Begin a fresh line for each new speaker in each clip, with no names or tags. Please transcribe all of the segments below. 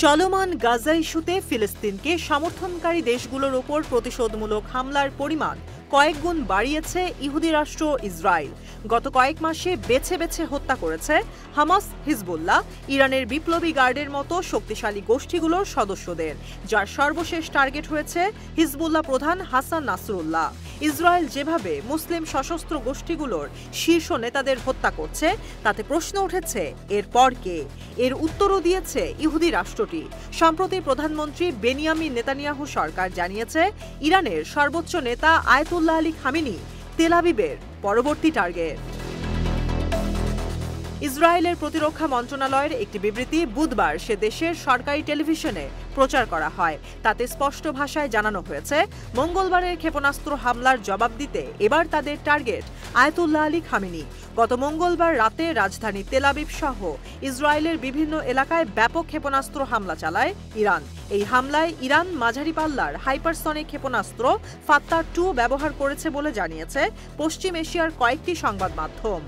চলমান গাজা ইস্যুতে ফিলিস্তিনকে সমর্থনকারী দেশগুলোর ওপর প্রতিশোধমূলক হামলার পরিমাণ কয়েক গুণ বাড়িয়েছে ইহুদি রাষ্ট্র ইসরায়েল। গত কয়েক মাসে বেছে বেছে হত্যা করেছে হামাস, হিজবুল্লাহ, ইরানের বিপ্লবী গার্ডের মতো শক্তিশালী গোষ্ঠীগুলোর সদস্যদের, যার সর্বশেষ টার্গেট হয়েছে হিজবুল্লাহ প্রধান হাসান নাসরুল্লাহ। ইসরায়েল যেভাবে মুসলিম সশস্ত্র গোষ্ঠীগুলোর শীর্ষ নেতাদের হত্যা করছে, তাতে প্রশ্ন উঠেছে এরপর কে? এর উত্তরও দিয়েছে ইহুদি রাষ্ট্রটি। সম্প্রতি প্রধানমন্ত্রী বেনিয়ামিন নেতানিয়াহু সরকার জানিয়েছে, ইরানের সর্বোচ্চ নেতা আয়াতুল্লাহ আলী খামেনি তেল আবিবের পরবর্তী টার্গেট। ইসরায়েলের প্রতিরক্ষা মন্ত্রণালয়ের একটি বিবৃতি বুধবার সে দেশের সরকারি টেলিভিশনে প্রচার করা হয়। তাতে স্পষ্ট ভাষায় জানানো হয়েছে, মঙ্গলবারের ক্ষেপণাস্ত্র হামলার জবাব দিতে এবার তাদের টার্গেট আয়াতুল্লাহ আলী খামেনি। গত মঙ্গলবার রাতে রাজধানী তেল আবিব সহ ইসরায়েলের বিভিন্ন এলাকায় ব্যাপক ক্ষেপণাস্ত্র হামলা চালায় ইরান। এই হামলায় ইরান মাঝারি পাল্লার হাইপারসনিক ক্ষেপণাস্ত্র ফাত্তার-2 ব্যবহার করেছে বলে জানিয়েছে পশ্চিম এশিয়ার কয়েকটি সংবাদ মাধ্যম।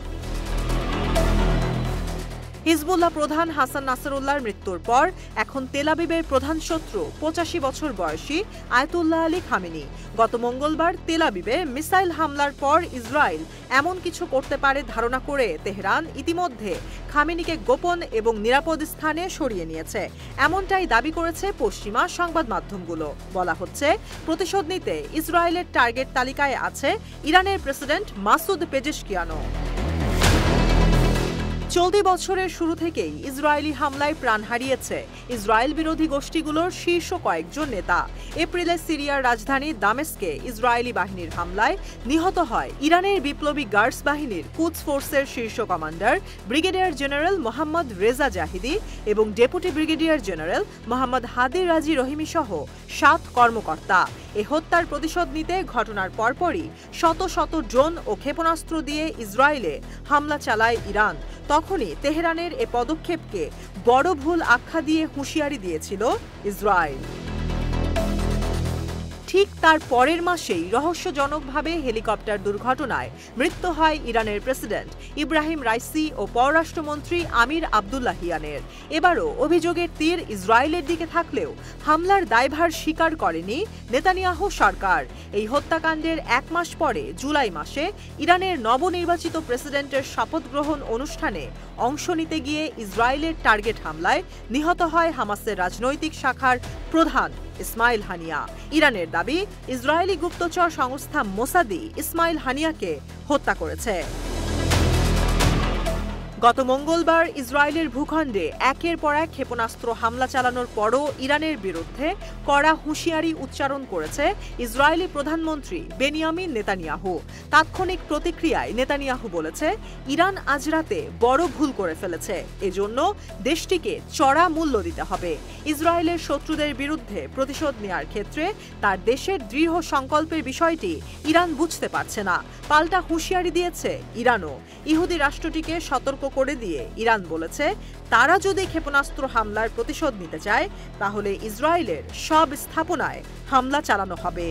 হিজবুল্লাহ প্রধান হাসান নাসরুল্লাহর মৃত্যুর পর এখন তেল আবিবের প্রধান শত্রু 85 বছর বয়সী আয়াতুল্লাহ আলী খামেনি। গত মঙ্গলবার তেল আবিবে মিসাইল হামলার পর ইসরায়েল এমন কিছু করতে পারে ধারণা করে তেহরান ইতিমধ্যে খামেনিকে গোপন এবং নিরাপদ স্থানে সরিয়ে নিয়েছে, এমনটাই দাবি করেছে পশ্চিমা সংবাদ মাধ্যমগুলো। বলা হচ্ছে, প্রতিশোধ নিতে ইসরায়েলের টার্গেট তালিকায় আছে ইরানের প্রেসিডেন্ট মাসুদ পেজেশকিয়ানও। চলতি বছরের শুরু থেকেই ইসরায়েলি হামলায় প্রাণ হারিয়েছে ইসরায়েল বিরোধী গোষ্ঠীগুলোর শীর্ষ কয়েকজন নেতা। এপ্রিলে সিরিয়ার রাজধানী দামেস্কে ইসরায়েলি বাহিনীর হামলায় নিহত হয় ইরানের বিপ্লবী গার্ডস বাহিনীর কুদস ফোর্সের শীর্ষ commander brigadier general Mohammad Reza Zahidi এবং ডেপুটি ব্রিগেডিয়ার জেনারেল মোহাম্মদ হাদি রাজি রহিমি সহ 7 কর্মকর্তা। এ হত্যার প্রতিশোধ নিতে ঘটনার পরপরই শত শত ড্রোন ও ক্ষেপণাস্ত্র দিয়ে ইসরায়েলে হামলা চালায় ইরান। তখনই তেহরানের এ পদক্ষেপকে বড় ভুল আখ্যা দিয়ে হুঁশিয়ারি দিয়েছিল ইসরায়েল। ঠিক তার পরের মাসেই রহস্যজনকভাবে হেলিকপ্টার দুর্ঘটনায় মৃত্যু হয় ইরানের প্রেসিডেন্ট ইব্রাহিম রাইসি ও পররাষ্ট্রমন্ত্রী আমির আবদুল্লাহিয়ানের। এবারও অভিযোগের তীর ইসরায়েলের দিকে থাকলেও হামলার দায়ভার স্বীকার করেনি নেতানিয়াহু সরকার। এই হত্যাকাণ্ডের 1 মাস পরে জুলাই মাসে ইরানের নবনির্বাচিত প্রেসিডেন্টের শপথ গ্রহণ অনুষ্ঠানে অংশ নিতে গিয়ে ইসরায়েলের টার্গেট হামলায় নিহত হয় হামাসের রাজনৈতিক শাখার প্রধান ইসমাইল হানিয়া। ইরানের দাবি, ইসরায়েলি গুপ্তচর সংস্থা মোসাদি ইসমাইল হানিয়াকে হত্যা করেছে। গত মঙ্গলবার ইসরায়েলের ভূখণ্ডে একের পর এক ক্ষেপণাস্ত্র হামলা চালানোর পরও ইরানের বিরুদ্ধে কড়া হুঁশিয়ারি উচ্চারণ করেছে ইসরায়েলি প্রধানমন্ত্রী বেনিয়ামিন নেতানিয়াহু। তাৎক্ষণিক প্রতিক্রিয়ায় নেতানিয়াহু বলেছে, ইরান আজ রাতে বড় ভুল করে ফেলেছে, এজন্য দেশটিকে চড়া মূল্য দিতে হবে। ইসরায়েলের শত্রুদের বিরুদ্ধে প্রতিশোধ নেওয়ার ক্ষেত্রে তার দেশের দৃঢ় সংকল্পের বিষয়টি ইরান বুঝতে পারছে না। পাল্টা হুঁশিয়ারি দিয়েছে ইরানও। ইহুদি রাষ্ট্রটিকে সতর্ক করে দিয়ে ইরান বলেছে, তারা যদি ক্ষেপণাস্ত্র হামলার প্রতিশোধ নিতে চায়, তাহলে ইসরায়েলের সব স্থাপনায় হামলা চালানো হবে।